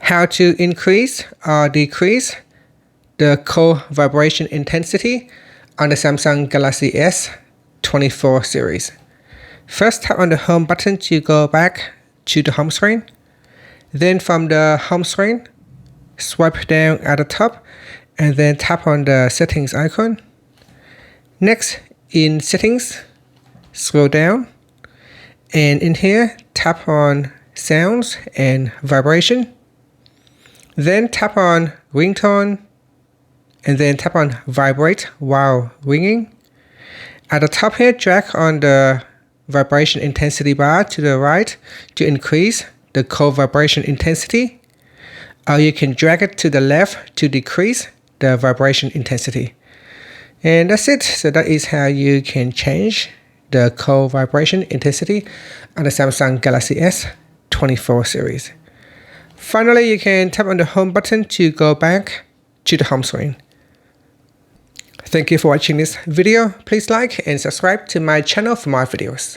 How to increase or decrease the call vibration intensity on the Samsung Galaxy S24 series. First, tap on the home button to go back to the home screen. Then from the home screen, swipe down at the top and then tap on the settings icon. Next, in settings, scroll down, and in here, tap on sounds and vibration. Then tap on ringtone, and then tap on vibrate while ringing. At the top here, drag on the vibration intensity bar to the right to increase the call vibration intensity, or you can drag it to the left to decrease the vibration intensity. And that's it. So that is how you can change the call vibration intensity on the Samsung Galaxy S24 series. Finally, you can tap on the home button to go back to the home screen. Thank you for watching this video. Please like and subscribe to my channel for more videos.